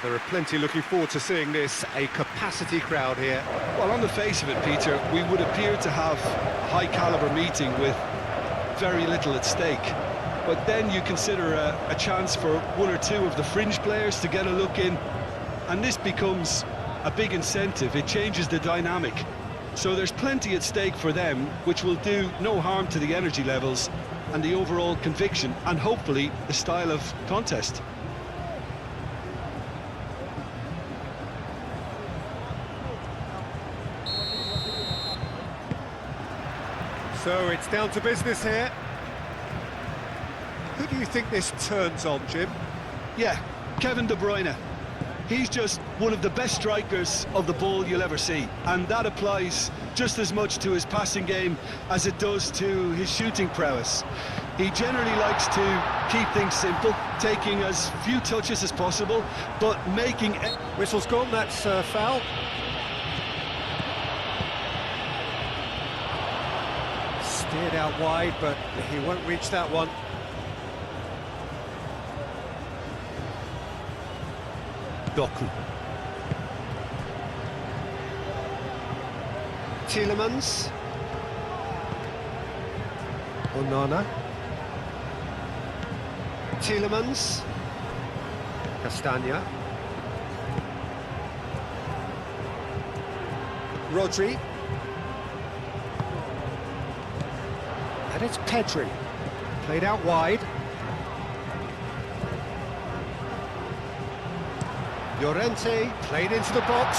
There are plenty looking forward to seeing this, a capacity crowd here. Well, on the face of it, Peter, we would appear to have a high-caliber meeting with very little at stake. But then you consider a chance for one or two of the fringe players to get a look in, and this becomes a big incentive. It changes the dynamic. So there's plenty at stake for them, which will do no harm to the energy levels and the overall conviction, and hopefully the style of contest. So it's down to business here. Who do you think this turns on, Jim? Yeah, Kevin De Bruyne. He's just one of the best strikers of the ball you'll ever see, and that applies just as much to his passing game as it does to his shooting prowess. He generally likes to keep things simple, taking as few touches as possible, but making... Whistle's gone, that's foul. Steered out wide, but he won't reach that one. Doku. Tielemans. Onana. Tielemans. Castagna. Rodri. And it's Pedri. Played out wide. Llorente played into the box.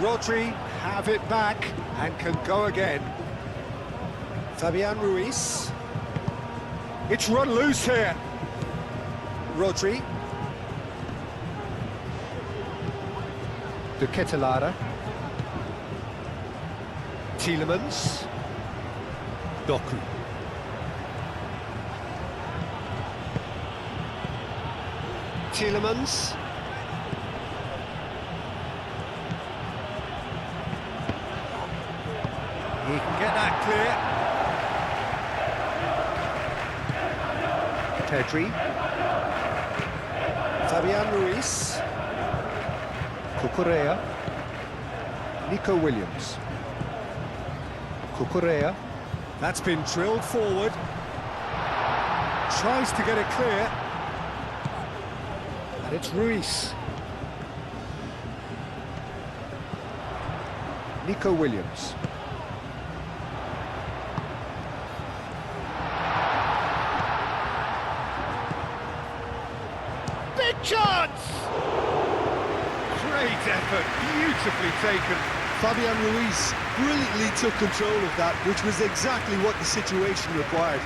Rodri have it back and can go again. Fabian Ruiz. It's run loose here. Rodri. De Ketelaere. Tielemans. Doku. Tielemans. He can get that clear. Pedri. Fabian Ruiz. Cucurella. Nico Williams. Cucurella. That's been drilled forward. Tries to get it clear. And it's Ruiz. Nico Williams. Big chance! Great effort, beautifully taken. Fabian Ruiz brilliantly took control of that, which was exactly what the situation required.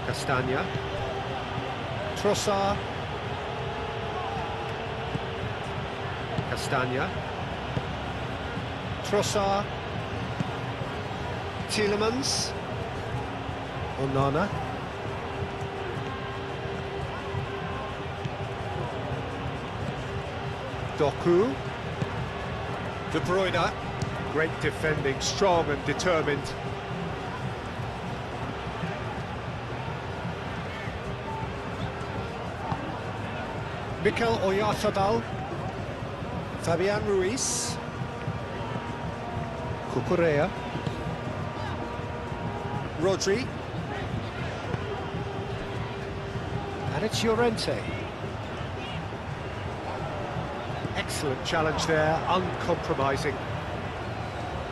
Castagna. Trossard. Castagna. Trossard. Tielemans. Onana. Doku. De Bruyne. Great defending, strong and determined. Mikel Oyarzabal. Fabian Ruiz. Cucurella. Rodri. And it's Llorente. Excellent challenge there, uncompromising.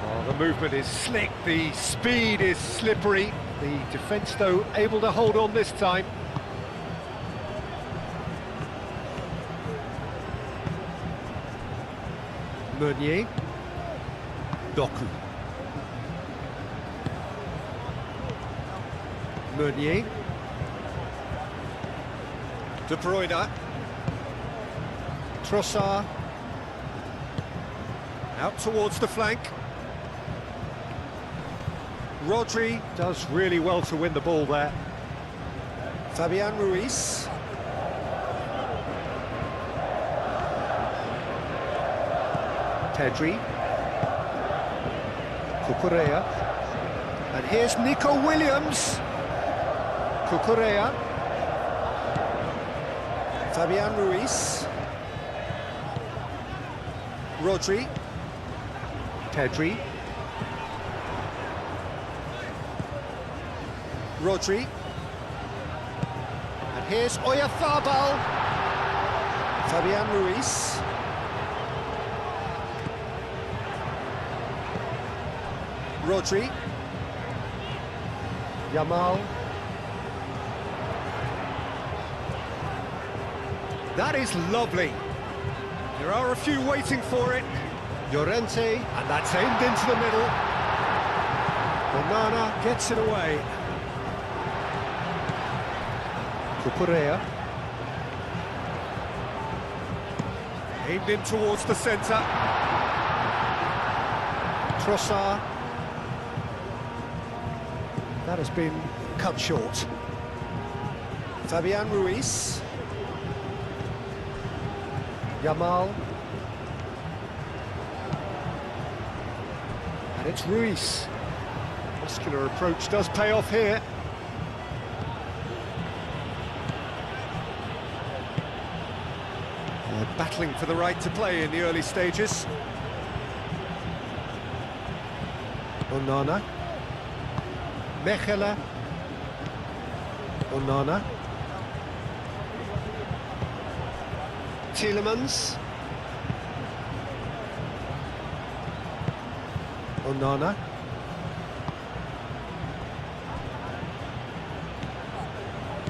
Oh, the movement is slick, the speed is slippery. The defence, though, able to hold on this time. Meunier. Doku. Meunier. De Bruyne. Trossard. Out towards the flank. Rodri does really well to win the ball there. Fabian Ruiz. Pedri. Cucurella. And here's Nico Williams. Cucurella. Fabian Ruiz. Rodri. Pedri. Rodri. And here's Oyarzabal. Fabian Ruiz. Rodri. Yamal. That is lovely. There are a few waiting for it. Llorente, and that's aimed into the middle. Onana gets it away. Cucurella. Aimed in towards the centre. Trossard. That has been cut short. Fabian Ruiz. Yamal. And it's Ruiz. Muscular approach does pay off here. They're battling for the right to play in the early stages. Onana. Mechelen. Onana. Tielemans. Onana.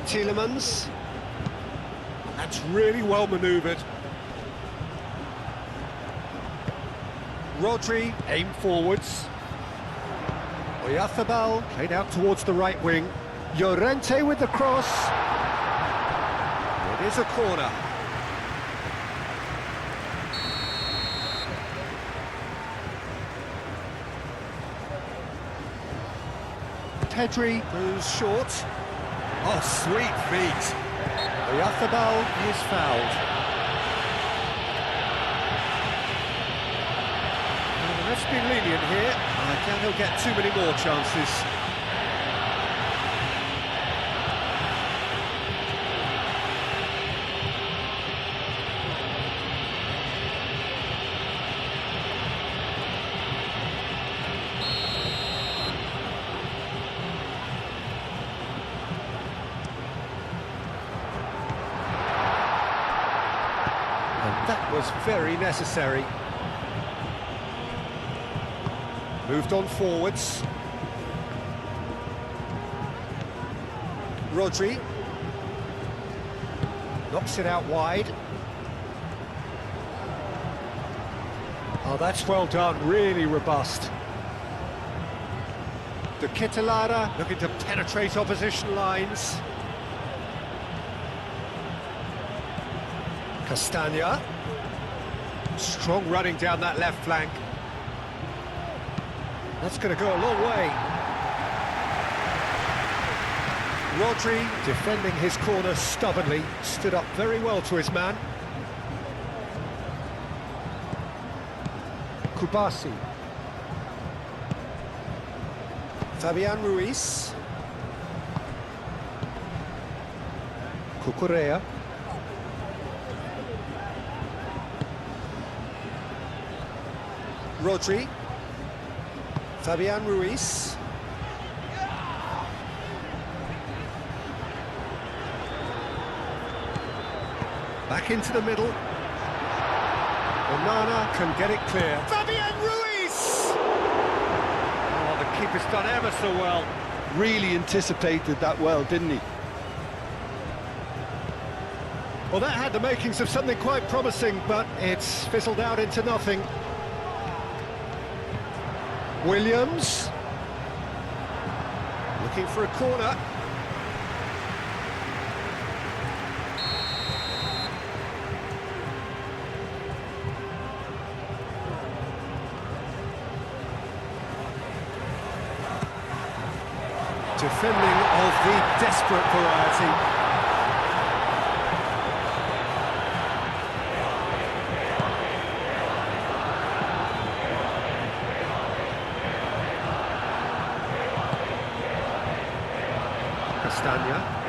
Tielemans. That's really well manoeuvred. Rodri, aim forwards. Oyarzabal, played out towards the right wing. Llorente with the cross. It is a corner. Pedri moves short. Oh, sweet feet. Oyarzabal is fouled. Well, let's be lenient here. I doubt he'll get too many more chances. And that was very necessary. Moved on forwards. Rodri. Knocks it out wide. Oh, that's well done, really robust. De Ketelaere looking to penetrate opposition lines. Castagna. Strong running down that left flank. That's going to go a long way. Rodri, defending his corner stubbornly, stood up very well to his man. Kubasi. Fabian Ruiz. Cucurella. Rodri. Fabian Ruiz. Back into the middle. Onana can get it clear. Fabian Ruiz! Oh, the keeper's done ever so well. Really anticipated that well, didn't he? Well, that had the makings of something quite promising, but it's fizzled out into nothing. Williams. Looking for a corner. Defending of the desperate variety. Castagna.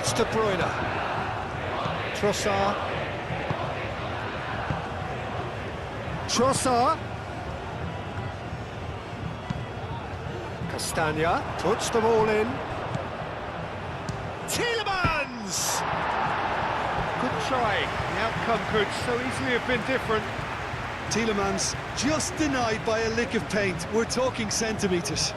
It's De Bruyne. Trossard. Trossard. Castagna puts the ball in. Tielemans! Good try. The outcome could so easily have been different. Tielemans just denied by a lick of paint. We're talking centimetres.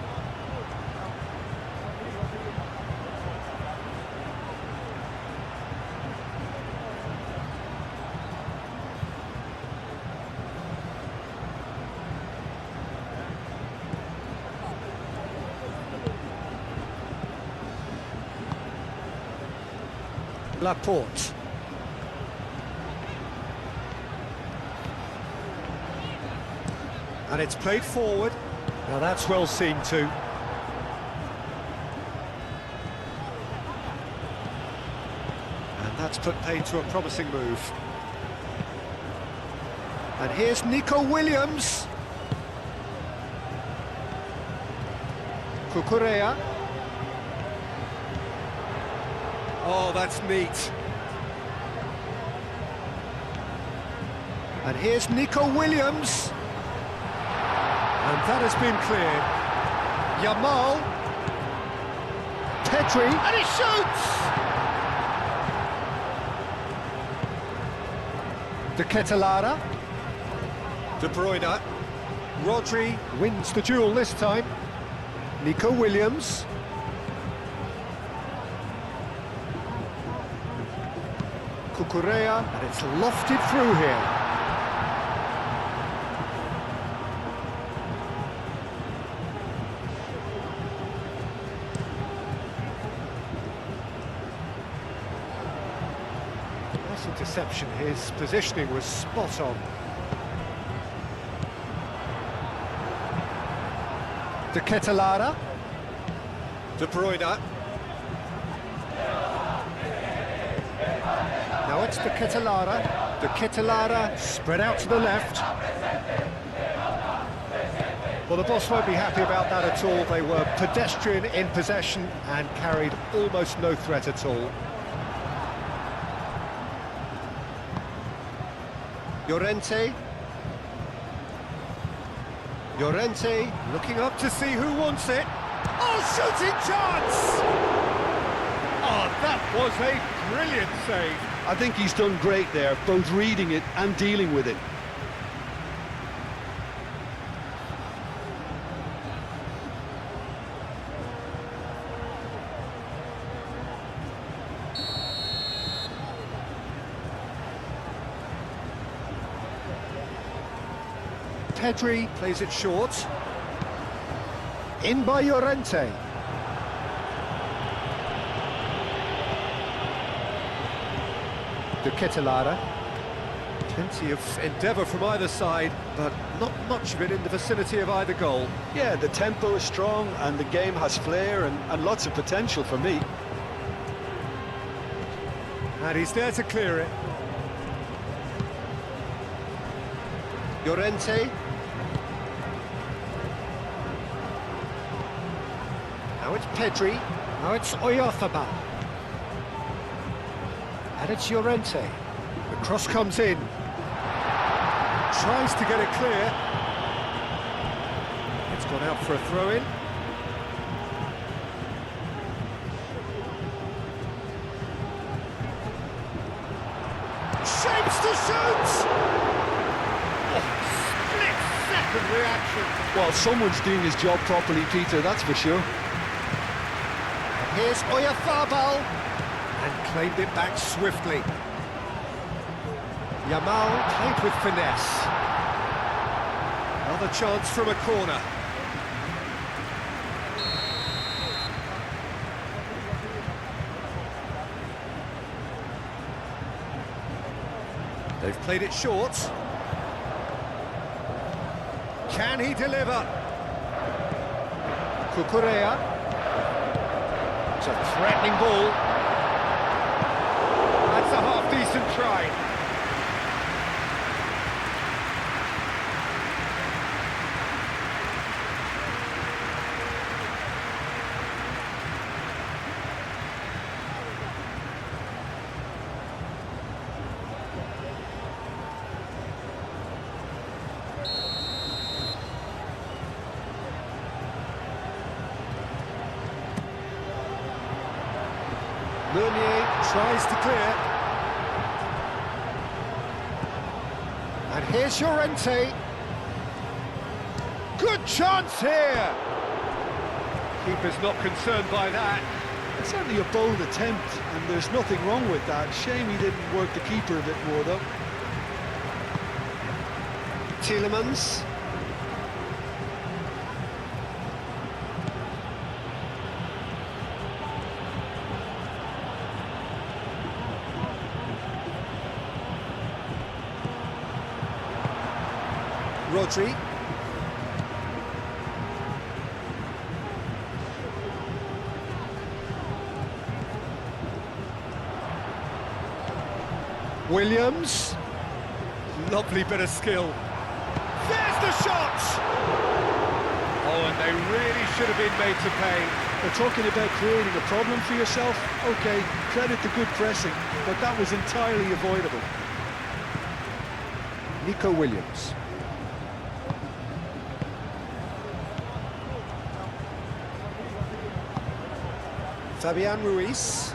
Laporte. And it's played forward. Now that's well seen too. And that's put paid to a promising move. And here's Nico Williams. Cucurella. Oh, that's neat. And here's Nico Williams. And that has been cleared. Yamal. Pedri. And he shoots! De Ketelara. De Bruyne. Rodri wins the duel this time. Nico Williams. Cucurella, and it's lofted through here. Nice interception, his positioning was spot on. De Ketelara. De Bruyne. Now it's De Ketelara. De Ketelara spread out to the left. Well, the boss won't be happy about that at all. They were pedestrian in possession and carried almost no threat at all. Llorente. Llorente looking up to see who wants it. Oh, shooting chance! Oh, that was a brilliant save. I think he's done great there, both reading it and dealing with it. Pedri plays it short. In by Llorente. De Ketelara. Plenty of endeavour from either side, but not much of it in the vicinity of either goal. Yeah, the tempo is strong and the game has flair and lots of potential for me. And he's there to clear it. Llorente. Now it's Pedri. Now it's Oyarzabal. And it's Llorente. The cross comes in. Tries to get it clear. It's gone out for a throw-in. Shapes to shoot! Oh, split-second reaction. Well, someone's doing his job properly, Peter, that's for sure. Here's Oyarzabal. And claimed it back swiftly. Yamal played with finesse. Another chance from a corner. They've played it short. Can he deliver? Cucurella. It's a threatening ball. That's a half-decent try. Meunier tries to clear. And here's Llorente. Good chance here! Keeper's not concerned by that. It's certainly a bold attempt, and there's nothing wrong with that. Shame he didn't work the keeper a bit more, though. Tielemans. Rodri. Williams. Lovely bit of skill. There's the shot! Oh, and they really should have been made to pay. They're talking about creating a problem for yourself. OK, credit the good pressing, but that was entirely avoidable. Nico Williams. Fabian Ruiz.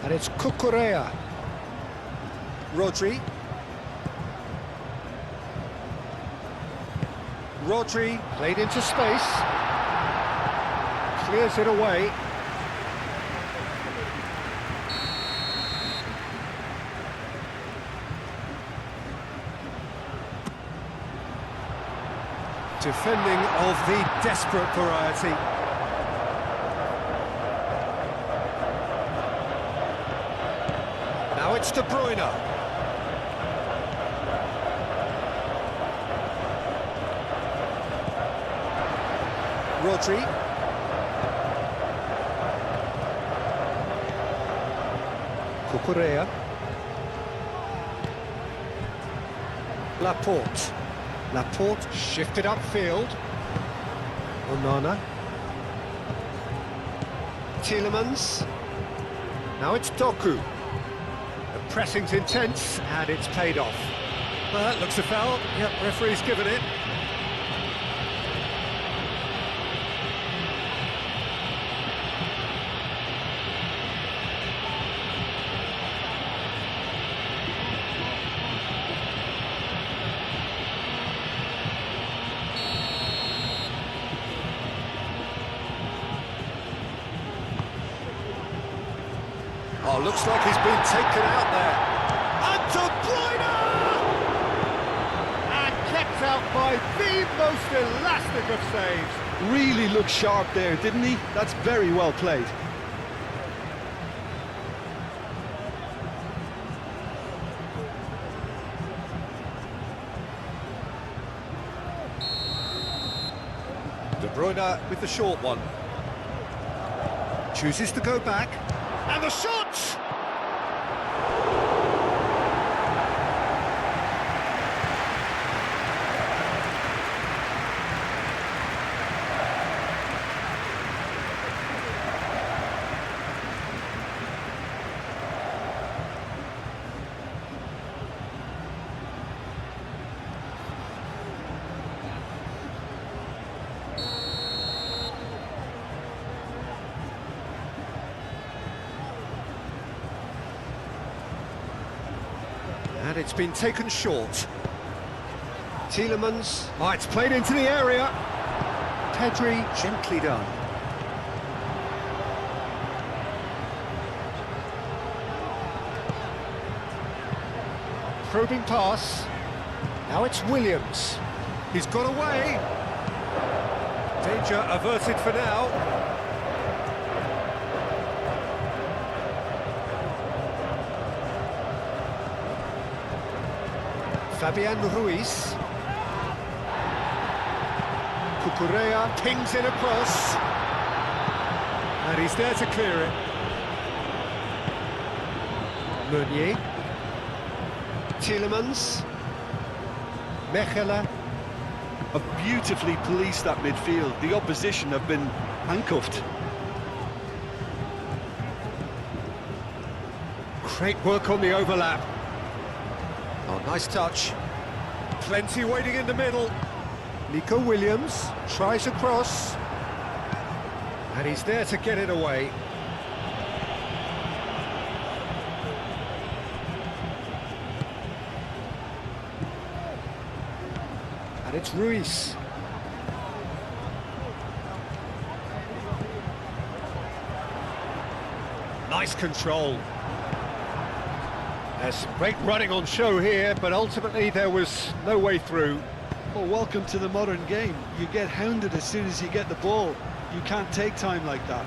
And it's Cucurella. Rodri. Rodri played into space. Clears it away. Defending of the desperate variety. Now it's De Bruyne. Rodri. Cucurella. Laporte. Laporte shifted upfield. Onana. Tielemans. Now it's Doku. The pressing's intense and it's paid off. Well, that looks a foul. Yep, referee's given it. Oh, looks like he's been taken out there. And De Bruyne! And kept out by the most elastic of saves. Really looked sharp there, didn't he? That's very well played. De Bruyne with the short one. Chooses to go back. And the shot! And it's been taken short. Tielemans. Oh, it's played into the area. Pedri, gently done. Probing pass. Now it's Williams. He's got away. Danger averted for now. Fabian Ruiz. Cucurella pings in across. And he's there to clear it. Meunier. Tielemans. Mechelen. Have beautifully policed that midfield. The opposition have been handcuffed. Great work on the overlap. Oh, nice touch. Plenty waiting in the middle. Nico Williams tries across. And he's there to get it away. And it's Ruiz. Nice control. There's some great running on show here, but ultimately there was no way through. Well, welcome to the modern game. You get hounded as soon as you get the ball. You can't take time like that.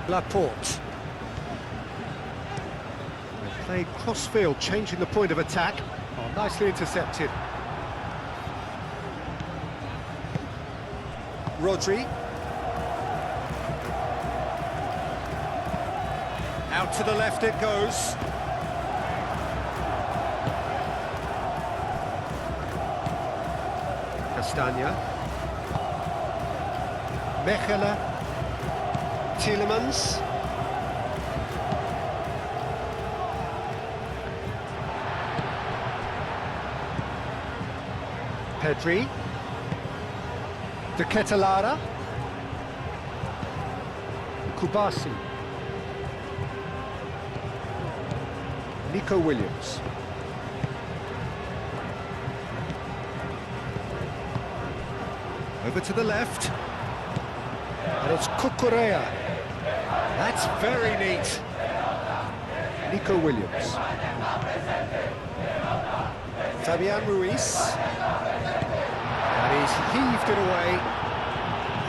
Laporte. They played cross-field, changing the point of attack. Oh, nicely intercepted. Rodri. Out to the left it goes. Castagna. Mechelen. Tielemans. Pedri. De Ketelara. Kubasi. Nico Williams. Over to the left. And it's Cucurella. That's very neat. Nico Williams. Fabian Ruiz. And he's heaved it away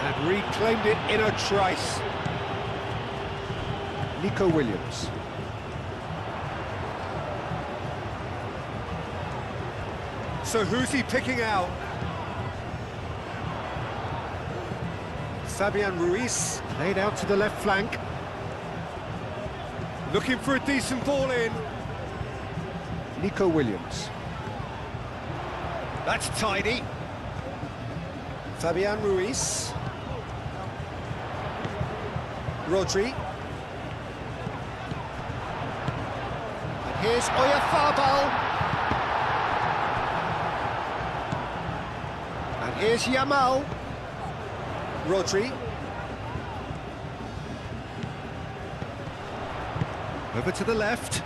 and reclaimed it in a trice. Nico Williams. So who's he picking out? Fabian Ruiz, played out to the left flank. Looking for a decent ball in. Nico Williams. That's tidy. Fabian Ruiz. Rodri. And here's Oyarzabal. And here's Yamal. Rodri. Over to the left.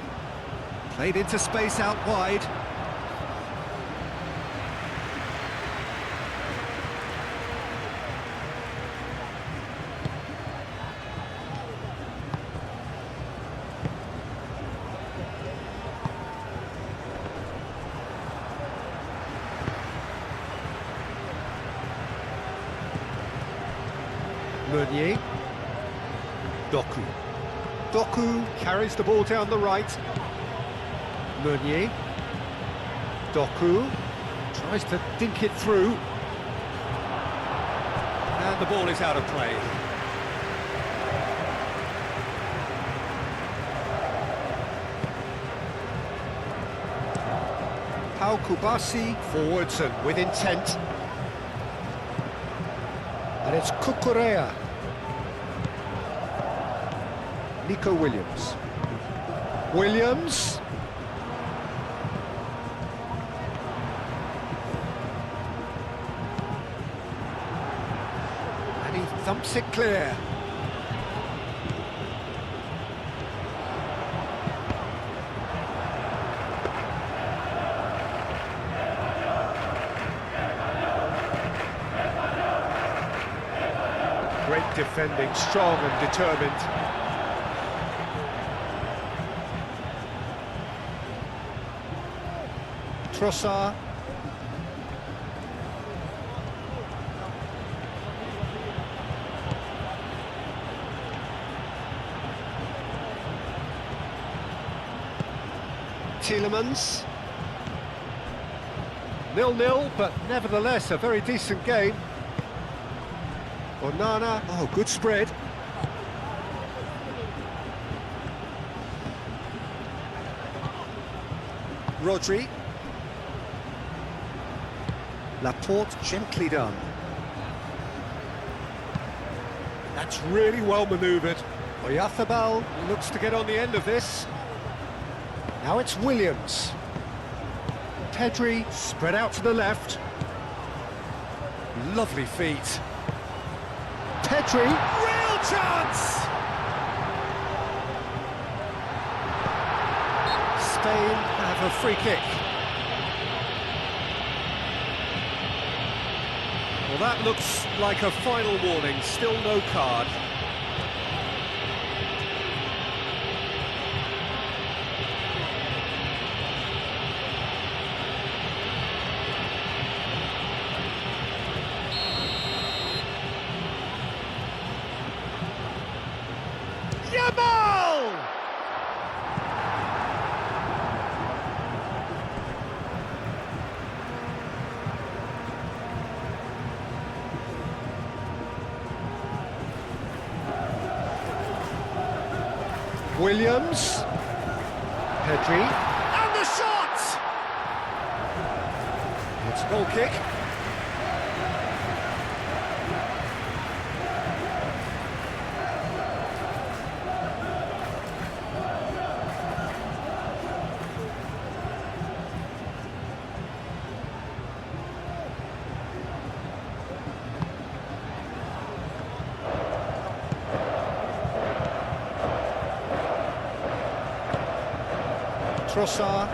Played into space out wide. Meunier. Doku. Doku carries the ball down the right. Meunier. Doku tries to dink it through. And the ball is out of play. Pau Kubasi forwards and with intent. And it's Cucurella. Nico Williams. Williams. And he thumps it clear. Great defending, strong and determined. Trossard. Tielemans. 0-0, but nevertheless a very decent game. Onana, oh, good spread. Rodri. Laporte, gently done. That's really well manoeuvred. Oyarzabal looks to get on the end of this. Now it's Williams. Pedri spread out to the left. Lovely feet. Pedri, real chance! Spain have a free kick. Well, that looks like a final warning, still no card. Yamal! Williams, Pedri, and the shot! It's a goal kick. Trossard,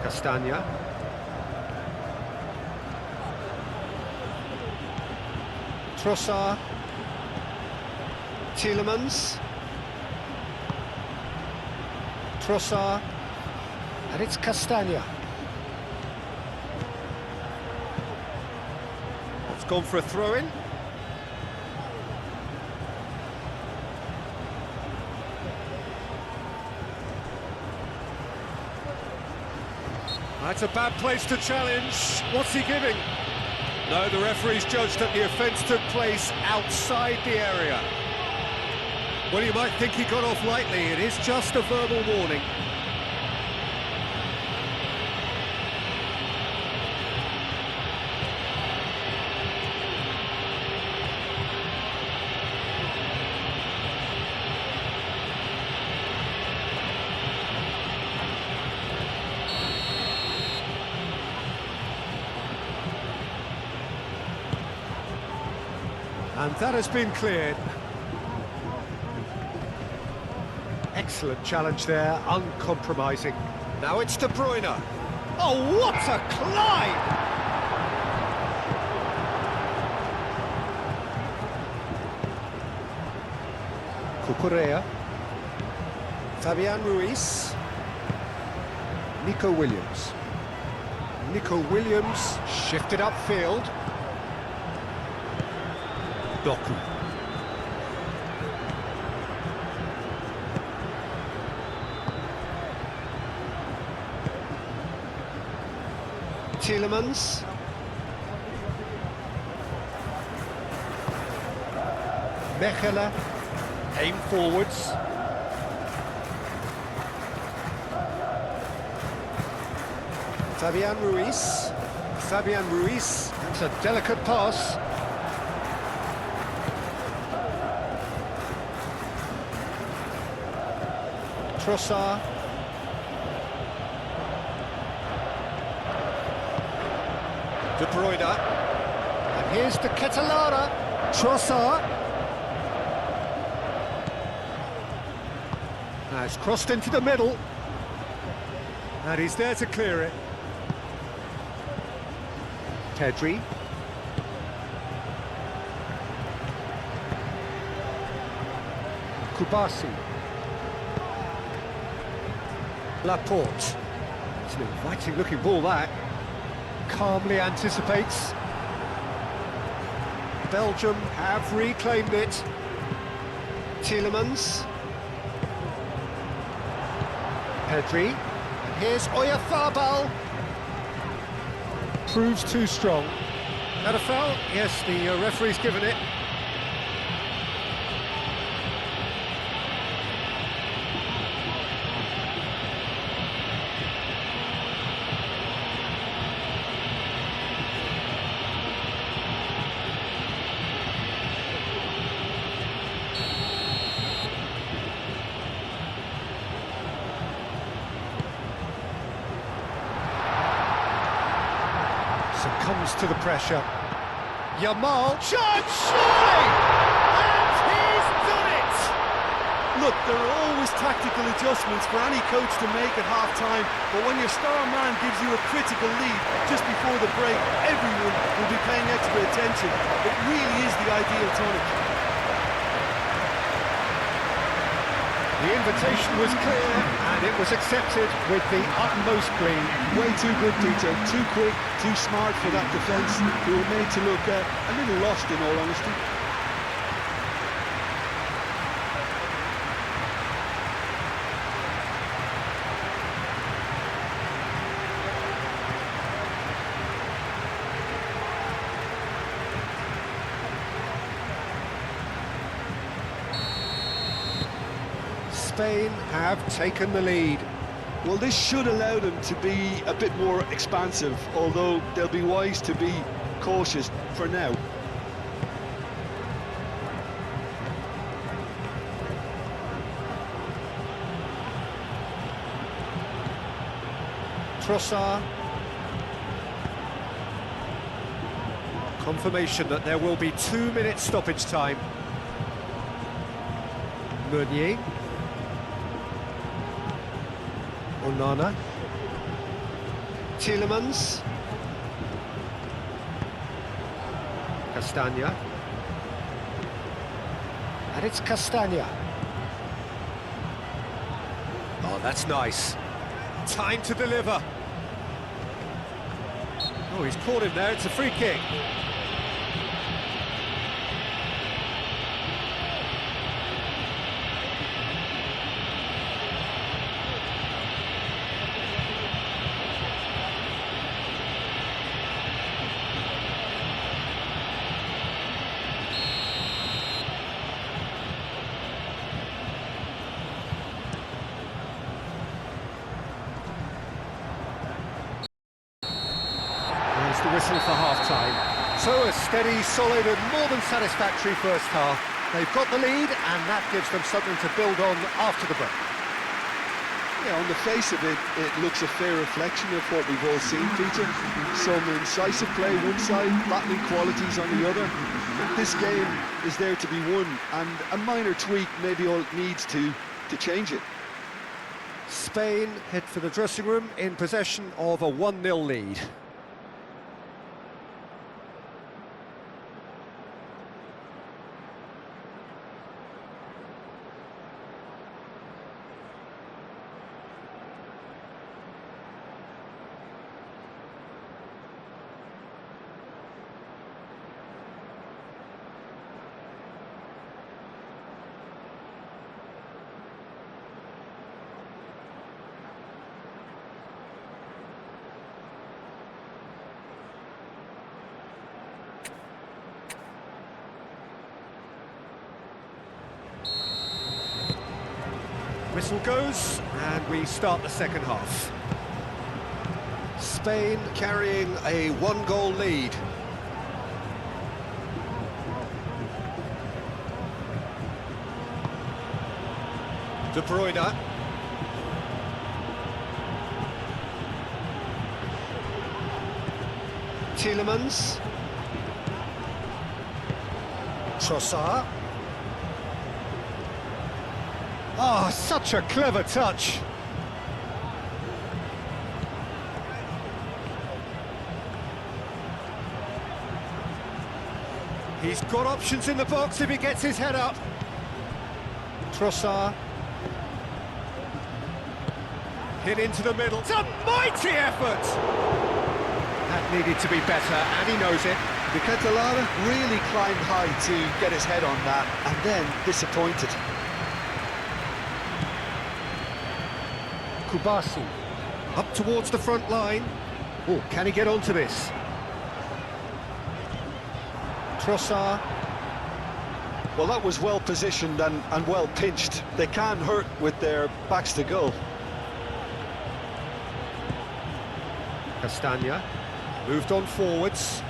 Castagna, Trossard, Tielemans, Trossard, and it's Castagna. It's gone for a throw-in. That's a bad place to challenge. What's he giving? No, the referee's judged that the offence took place outside the area. Well, you might think he got off lightly. It is just a verbal warning. And that has been cleared. Excellent challenge there, uncompromising. Now it's De Bruyne. Oh, what a climb! Cucurella. Fabian Ruiz. Nico Williams. Nico Williams shifted upfield. Doku. Tielemans. Mechelen. Aim forwards. Fabian Ruiz. Fabian Ruiz. That's a delicate pass. Trossard. De Bruyne. And here's the Catalana. Trossard. Now it's crossed into the middle. And he's there to clear it. Pedri. Kubasi. Laporte. It's an inviting looking ball, that. Calmly anticipates. Belgium have reclaimed it. Tielemans. Pedri. And here's Oyarzabal. Proves too strong. That a foul? Yes, the referee's given it. Comes to the pressure. Yamal, chance, surely! And he's done it! Look, there are always tactical adjustments for any coach to make at half-time, but when your star man gives you a critical lead just before the break, everyone will be paying extra attention. It really is the ideal tonic. The invitation was clear, and it was accepted with the utmost glee. Way too good, Peter. Too quick, too smart for that defence. They were made to look a little lost, in all honesty. Spain have taken the lead. Well, this should allow them to be a bit more expansive, although they'll be wise to be cautious for now. Trossard. Confirmation that there will be 2 minutes stoppage time. Meunier. Onana. Tielemans. Castagna. And it's Castagna. Oh, that's nice. Time to deliver. Oh, he's caught him there. It's a free kick. The whistle for half-time. So a steady, solid and more than satisfactory first half. They've got the lead and that gives them something to build on after the break. Yeah, on the face of it, it looks a fair reflection of what we've all seen, Peter. Some incisive play one side, battling qualities on the other. This game is there to be won, and a minor tweak maybe all it needs to change it. Spain head for the dressing room in possession of a 1-0 lead. Whistle goes, and we start the second half. Spain carrying a 1-goal lead. De Bruyne. Tielemans. Trossard. Oh, such a clever touch. He's got options in the box if he gets his head up. Trossard. Hit into the middle. It's a mighty effort! That needed to be better, and he knows it. The Catalana really climbed high to get his head on that, and then disappointed. Kubasi, up towards the front line. Oh, can he get onto this? Trossard. Well, that was well positioned and well pinched. They can hurt with their backs to goal. Castagna moved on forwards.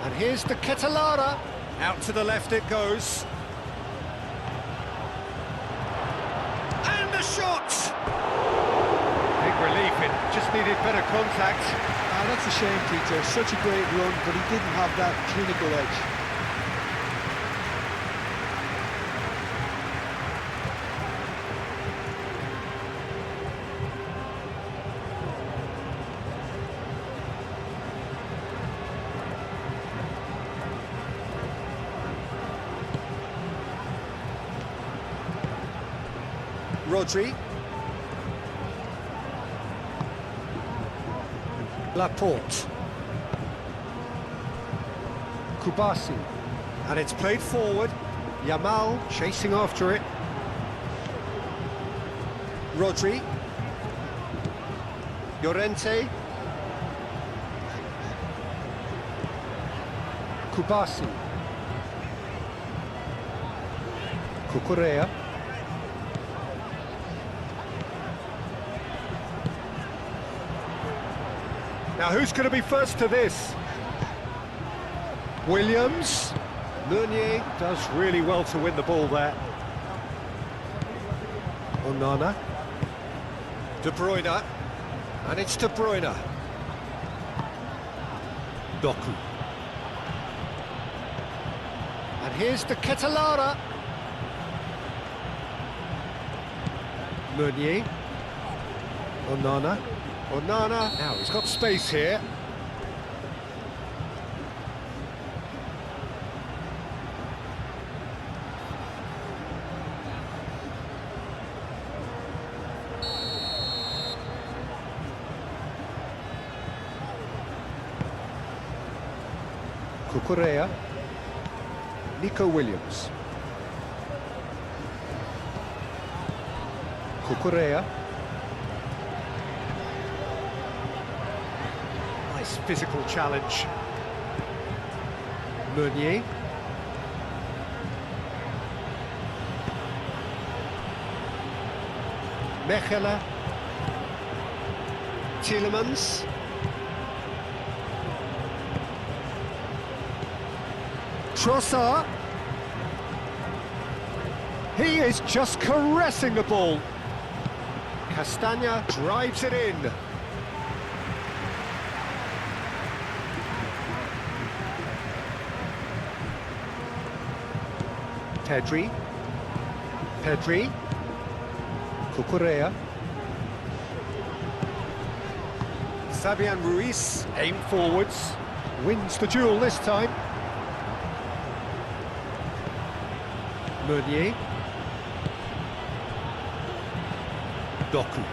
And here's the Catalana. Out to the left it goes. The shot! Big relief, it just needed better contact. That's a shame, Peter. Such a great run, but he didn't have that clinical edge. Rodri. Laporte. Kubasi. And it's played forward. Yamal chasing after it. Rodri. Llorente. Kubasi. Cucurella. Now who's going to be first to this? Williams. Meunier does really well to win the ball there. Onana. De Bruyne. And it's De Bruyne. Doku. And here's the Catalara. Meunier. Onana. Onana. Now he's got space here. Cucurella. Nico Williams. Cucurella. Nice physical challenge. Meunier. Mechelen. Tielemans. Trossard. He is just caressing the ball. Castagna drives it in. Pedri. Pedri. Cucurella. Fabian Ruiz aimed forwards. Wins the duel this time. Meunier. Doku.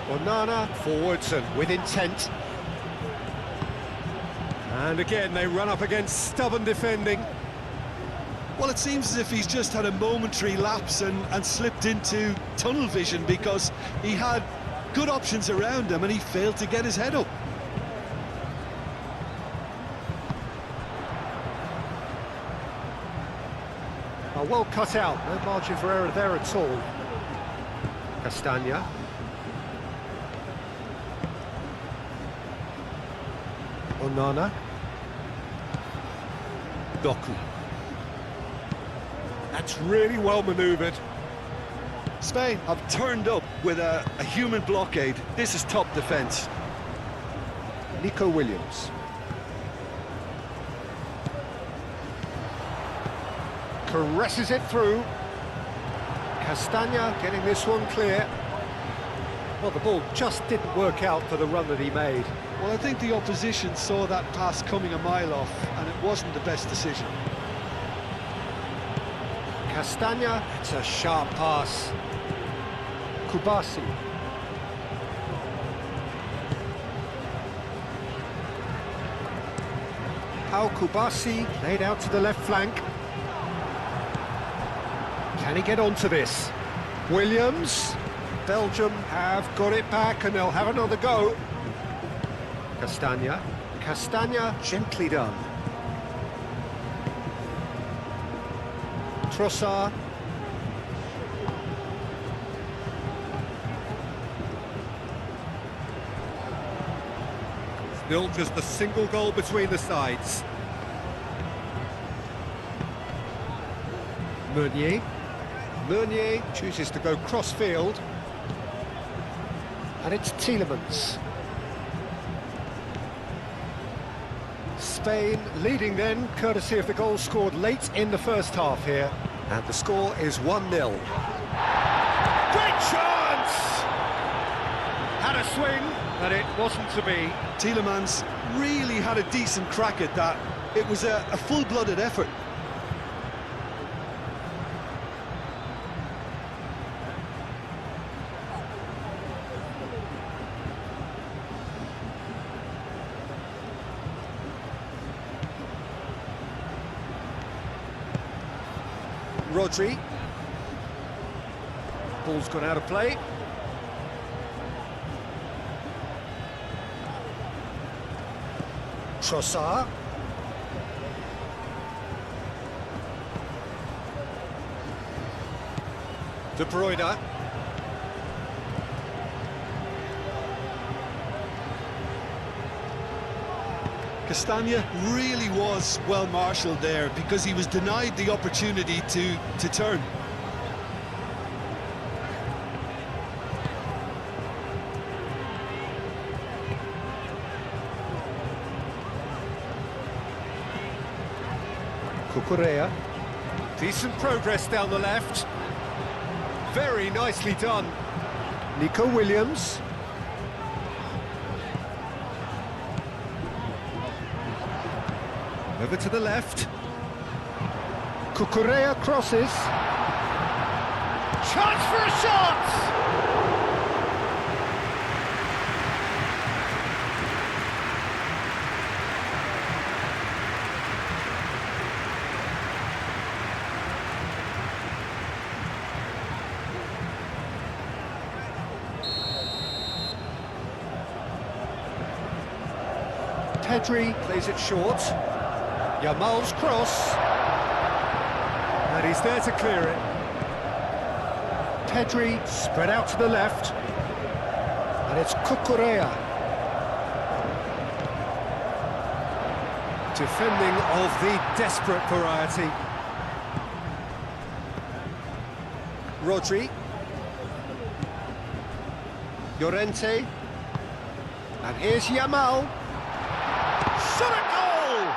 Onana forwards and with intent. And again they run up against stubborn defending. Well, it seems as if he's just had a momentary lapse and slipped into tunnel vision, because he had good options around him and he failed to get his head up. Well cut out, no margin for error there at all. Castagna. Onana. Doku. That's really well manoeuvred. Spain have turned up with a human blockade. This is top defence. Nico Williams. Caresses it through. Castagna getting this one clear. Well, the ball just didn't work out for the run that he made. Well, I think the opposition saw that pass coming a mile off, and it wasn't the best decision. Castagna, it's a sharp pass. Kubasi. Pau Kubasi laid out to the left flank. Can he get onto this? Williams. Belgium have got it back and they'll have another go. Castagna. Castagna, gently done. Trossard. Still just a single goal between the sides. Meunier. Meunier chooses to go cross-field. And it's Tielemans. Spain leading then, courtesy of the goal scored late in the first half here. And the score is 1-0. Great chance! Had a swing, but it wasn't to be. Tielemans really had a decent crack at that. It was a full-blooded effort. Rodri. Ball's gone out of play. Trossard. De Bruyne. Castagna really was well marshalled there because he was denied the opportunity to turn. Cucurella. Decent progress down the left. Very nicely done. Nico Williams. Over to the left. Cucurella crosses. Chance for a shot! Pedri plays it short. Yamal's cross. And he's there to clear it. Pedri spread out to the left. And it's Cucurella. Defending of the desperate variety. Rodri. Llorente. And here's Yamal. Shot at goal!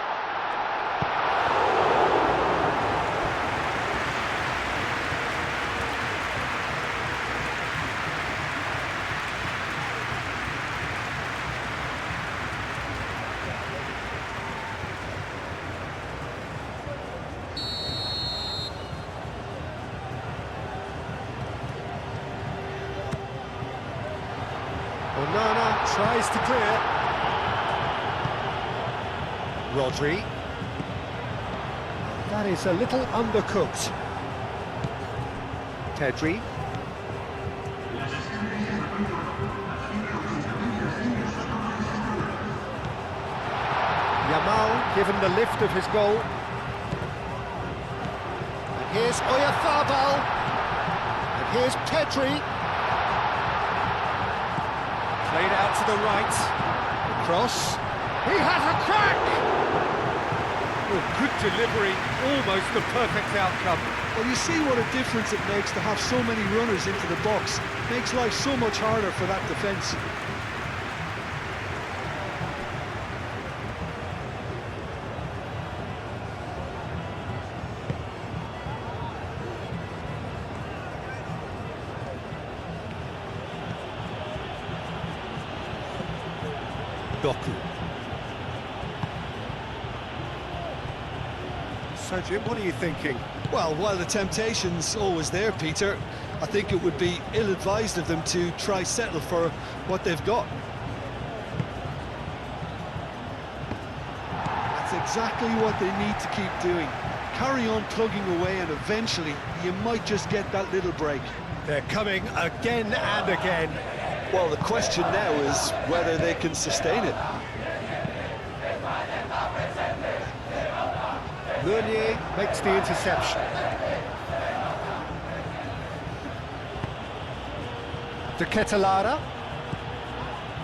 Onana tries to clear. Rodri. That is a little undercooked. Pedri. Yamal given the lift of his goal. And here's Oyarzabal. And here's Pedri. Played out to the right. The cross. He has a crack! Oh, good delivery, almost the perfect outcome. Well, you see what a difference it makes to have so many runners into the box. Makes life so much harder for that defence. Doku. So, Jim, what are you thinking? Well, while the temptation's always there, Peter, I think it would be ill-advised of them to try settle for what they've got. That's exactly what they need to keep doing. Carry on plugging away and eventually you might just get that little break. They're coming again and again. Well, the question now is whether they can sustain it. Meunier makes the interception. De Ketelaere.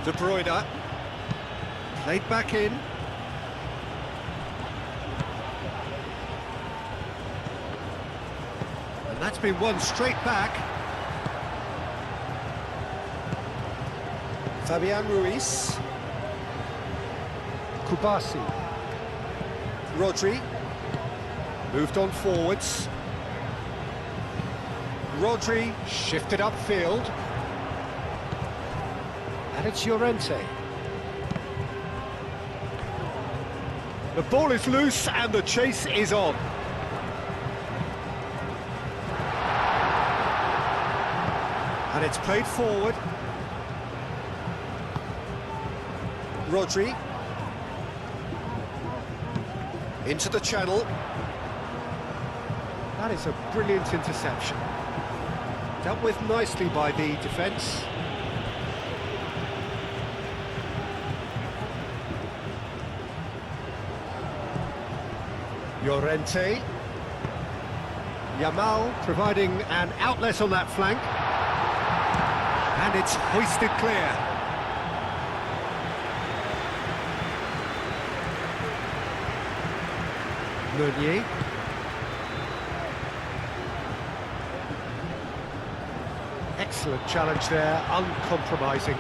De Bruyne. Played back in. And that's been won straight back. Fabian Ruiz. Kubasi. Rodri. Moved on forwards. Rodri shifted upfield. And it's Llorente. The ball is loose and the chase is on. And it's played forward. Rodri. Into the channel. That is a brilliant interception. Dealt with nicely by the defence. Llorente. Yamal providing an outlet on that flank. And it's hoisted clear. Meunier. Excellent challenge there, uncompromising.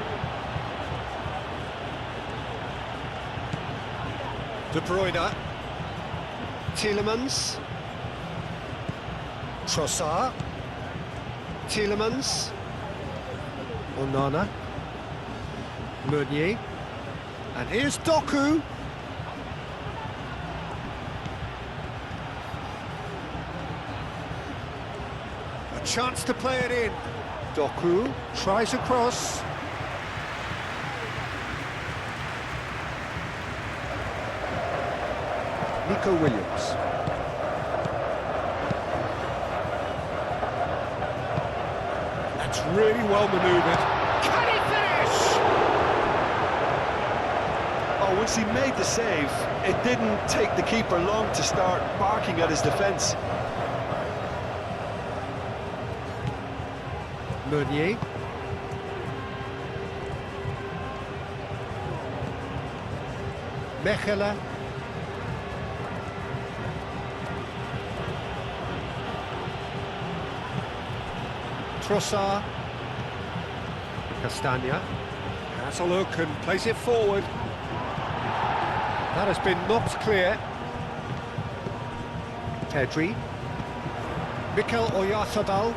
De Bruyne. Tielemans. Trossard. Tielemans. Onana. Meunier. And here's Doku. A chance to play it in. Doku tries a cross. Nico Williams. That's really well manoeuvred. Can he finish? Oh, once he made the save, it didn't take the keeper long to start barking at his defence. Meunier. Mechelen. Trossard. Castagna. Has a look and plays it forward. That has been knocked clear. Pedri. Mikel Oyarzabal.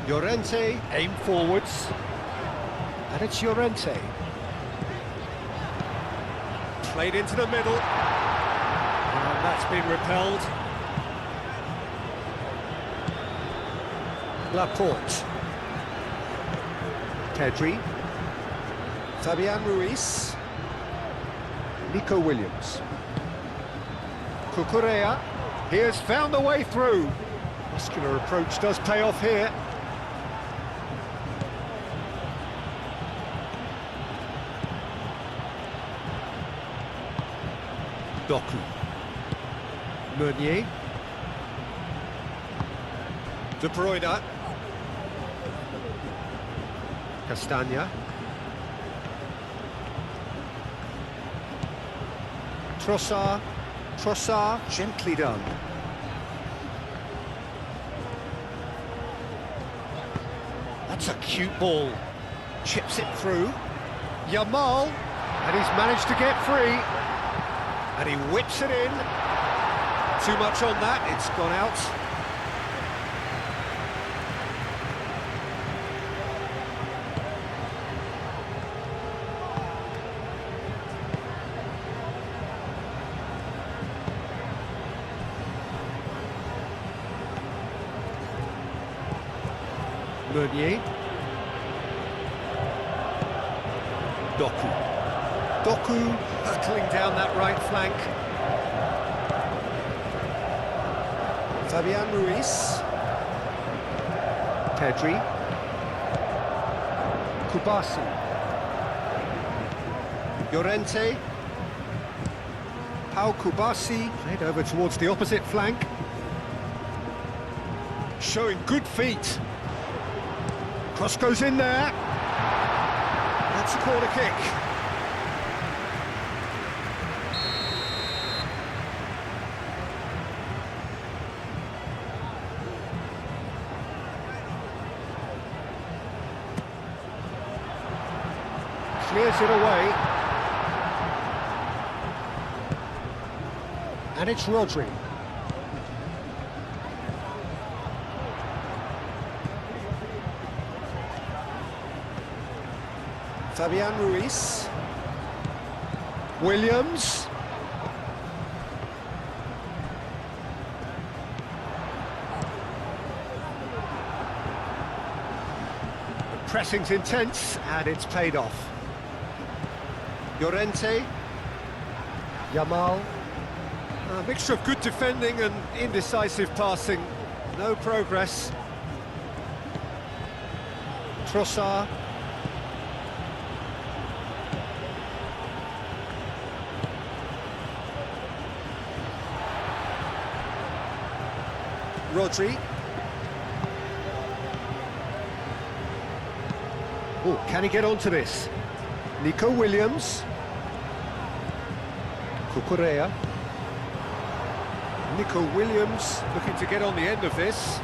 Llorente, aim forwards, and it's Llorente. Played into the middle, and that's been repelled. Laporte. Pedri. Fabian Ruiz. Nico Williams. Cucurella. He has found the way through. Muscular approach does pay off here. Doku. Meunier. De Bruyne. Castagna. Trossard. Trossard, gently done. That's a cute ball. Chips it through. Yamal. And he's managed to get free. And he whips it in. Too much on that, it's gone out. Meunier. Doku. Doku hurtling down that right flank. Fabian Ruiz. Pedri. Kubasi. Llorente. Pau Kubasi played over towards the opposite flank. Showing good feet. Cross goes in there. That's a corner kick. Clears it away. And it's Rodri. Fabian Ruiz. Williams. The pressing's intense and it's paid off. Llorente. Yamal. A mixture of good defending and indecisive passing. No progress. Trossard. Rodri. Oh, can he get onto this? Nico Williams. Cucurella. Nico Williams looking to get on the end of this.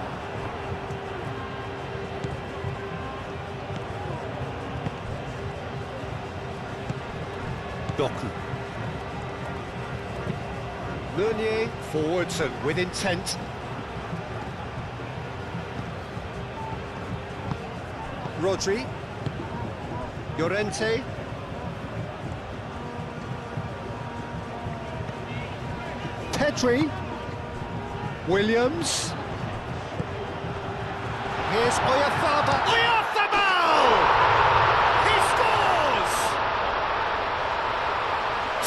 Doku. Meunier forwards and with intent. Rodri. Llorente. Pedri. Williams. Here's Oyarzabal. Oyarzabal! He scores!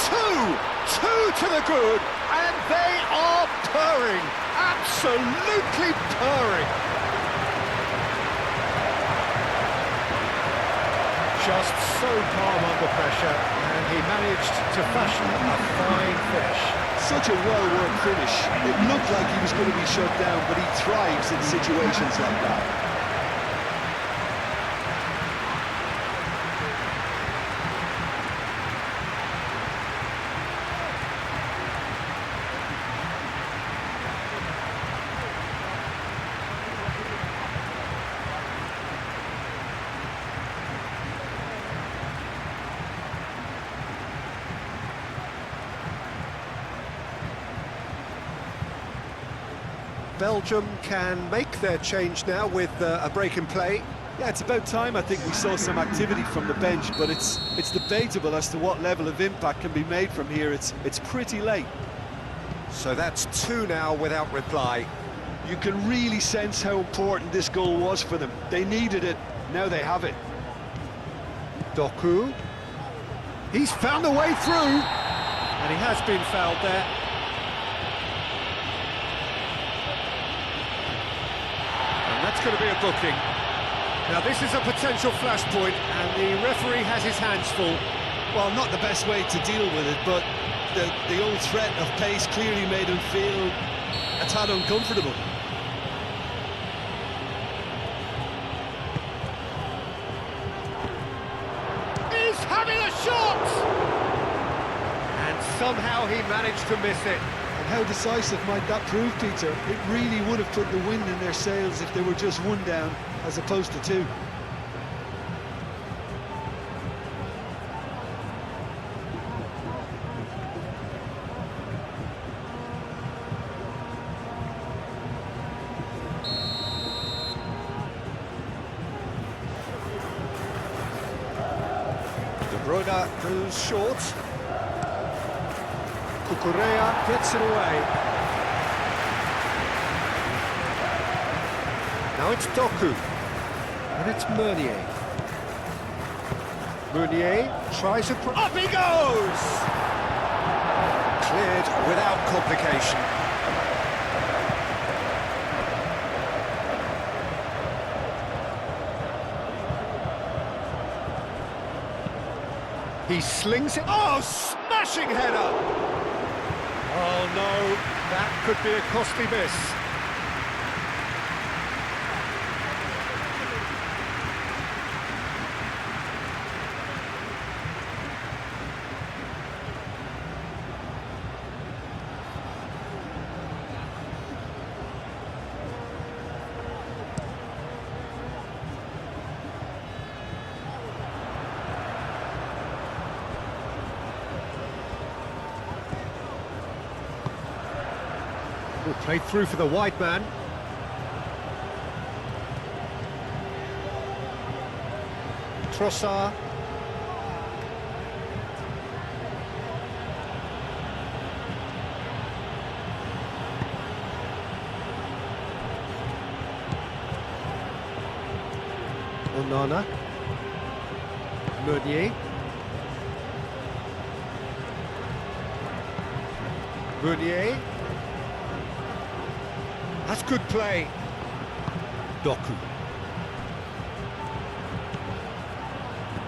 Two to the good, and they are purring. Absolutely purring. Just so calm under pressure, and he managed to fashion a fine finish. Such a well-worked finish. It looked like he was going to be shut down, but he thrives in situations like that. Belgium can make their change now with a break in play. Yeah, it's about time. I think we saw some activity from the bench, but it's debatable as to what level of impact can be made from here. It's pretty late. So that's two now without reply. You can really sense how important this goal was for them. They needed it, now they have it. Doku. He's found a way through. And he has been fouled there. That's going to be a booking. Now this is a potential flashpoint, and the referee has his hands full. Well, not the best way to deal with it, but the old threat of pace clearly made him feel a tad uncomfortable. He's having a shot! And somehow he managed to miss it. How decisive might that prove, Peter? It really would have put the wind in their sails if they were just one down, as opposed to two. De Bruyne goes short. Cucurella gets it away. Now it's Doku. And it's Meunier. Meunier tries a... Up he goes! Cleared without complication. He slings it... Oh, smashing header! Oh no, that could be a costly miss. Played through for the wide man. Trossard. Onana. Meunier. Meunier. That's good play. Doku.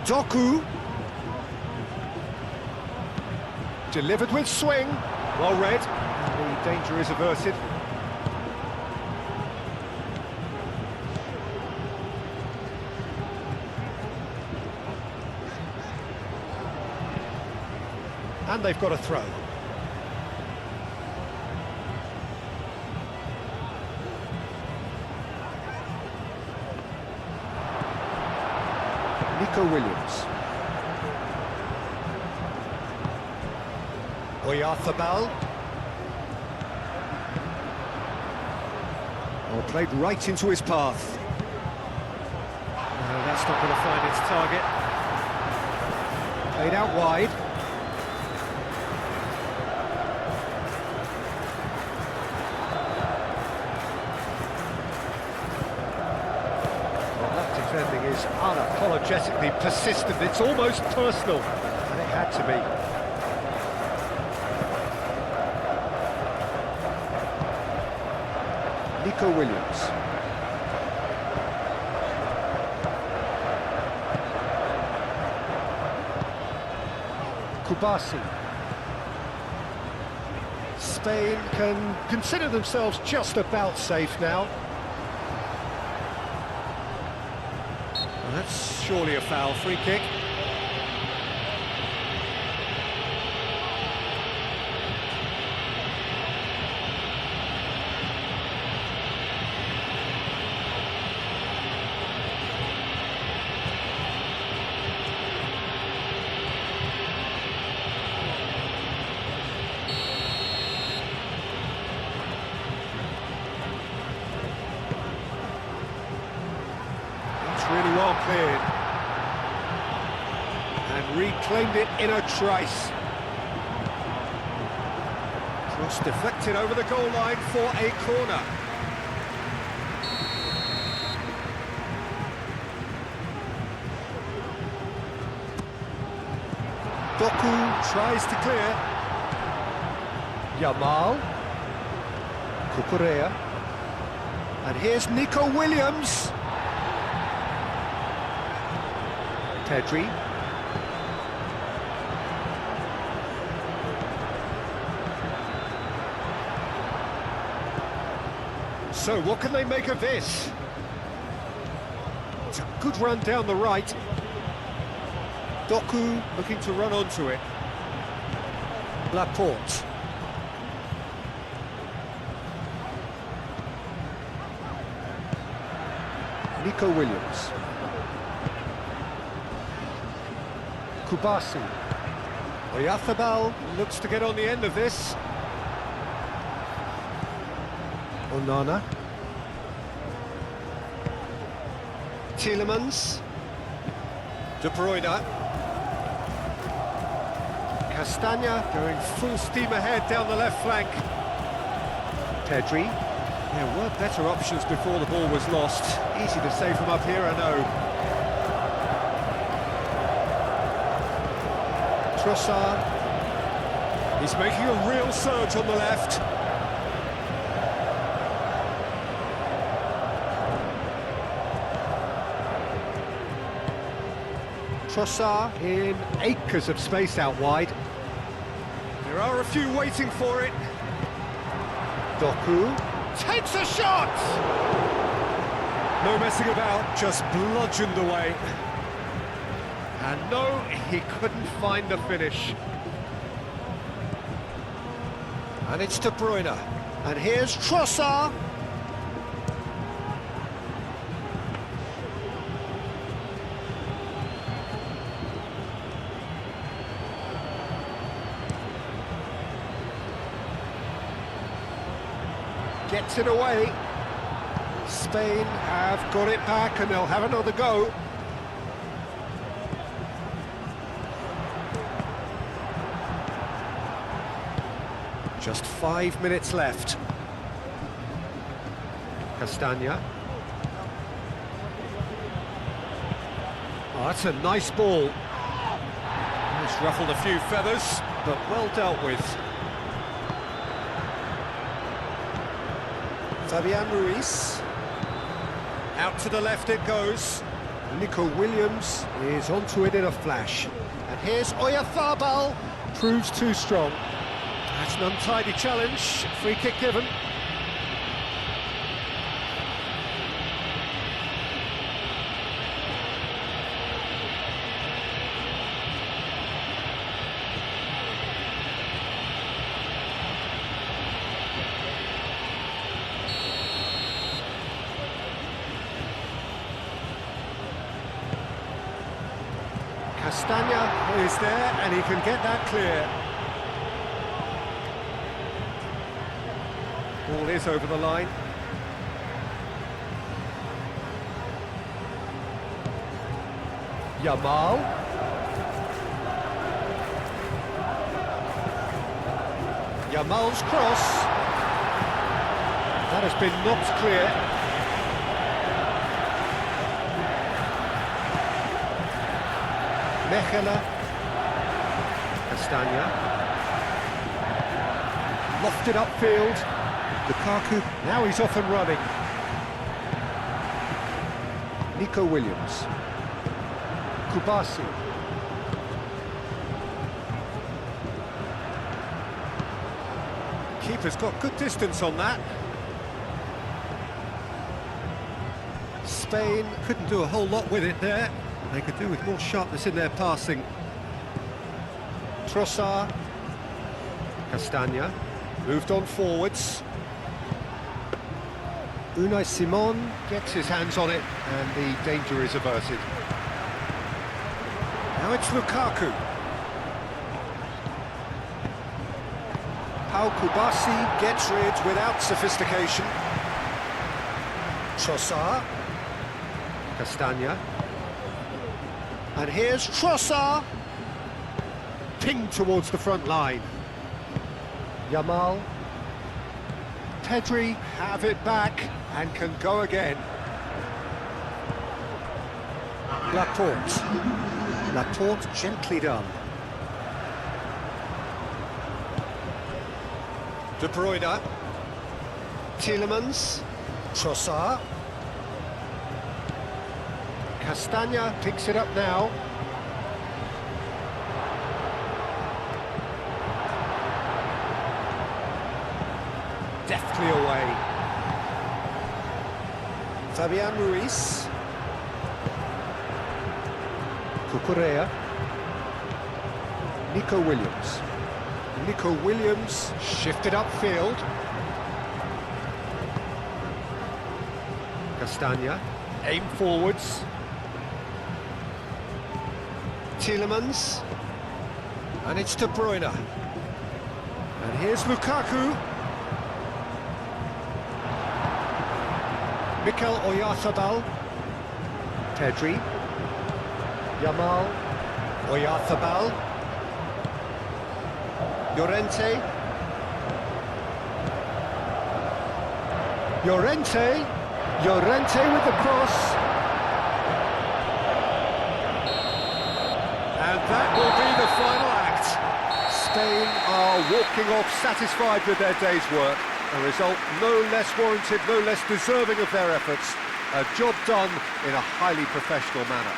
Doku. Delivered with swing. Well read. The danger is averted. And they've got a throw. Nico Williams. Oyarzabal. Oh, played right into his path. No, that's not going to find its target. Played out wide. Defending is unapologetically persistent. It's almost personal, and it had to be. Nico Williams. Kubasi. Spain can consider themselves just about safe now. That's surely a foul. Free kick. Really well cleared. And reclaimed it in a trice. Cross deflected over the goal line for a corner. Doku tries to clear. Yamal. Cucurella. And here's Nico Williams. Pedri. So what can they make of this? It's a good run down the right. Doku looking to run onto it. Laporte. Nico Williams. Kubasi. Oyarzabal looks to get on the end of this. Onana. Tielemans. De Bruyne. Castagna going full steam ahead down the left flank. Pedri. There were better options before the ball was lost. Easy to say from up here, I know. Trossard. He's making a real surge on the left. Trossard in acres of space out wide. There are a few waiting for it. Doku takes a shot! No messing about, just bludgeoned away. And no, he couldn't find the finish. And it's De Bruyne. And here's Trossard. Gets it away. Spain have got it back and they'll have another go. Just 5 minutes left. Castagna. Oh, that's a nice ball. It's ruffled a few feathers, but well dealt with. Fabian Ruiz. Out to the left it goes. Nico Williams is onto it in a flash. And here's Oyarzabal. Proves too strong. That's an untidy challenge. Free kick given. Castagna is there, and he can get that clear. Ball is over the line. Yamal. Yamal's cross. That has been knocked clear. Mechela. Castagna. Lofted upfield. Lukaku, now he's off and running. Nico Williams. Kubasi. Keeper's got good distance on that. Spain couldn't do a whole lot with it there. They could do with more sharpness in their passing. Trossard. Castagna. Moved on forwards. Unai Simon gets his hands on it, and the danger is averted. Now it's Lukaku. Pau Kubasi gets rid without sophistication. Trossard. Castagna. And here's Trossard. Pinged towards the front line. Yamal. Pedri have it back and can go again. Laporte. Laporte gently done. De Bruyne. Tielemans. Trossard. Castagna picks it up now. Deftly away. Fabian Ruiz. Cucurella. Nico Williams. Nico Williams shifted upfield. Castagna. Aim forwards. Tielemans. And it's De Bruyne. And here's Lukaku. Mikel Oyarzabal. Pedri. Yamal. Oyarzabal. Llorente. Llorente with the cross. And that will be the final act. Spain are walking off satisfied with their day's work. A result no less warranted, no less deserving of their efforts. A job done in a highly professional manner.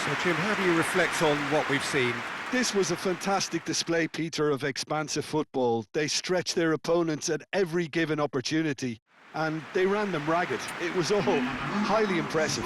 So, Jim, how do you reflect on what we've seen? This was a fantastic display, Peter, of expansive football. They stretched their opponents at every given opportunity, and they ran them ragged. It was all highly impressive.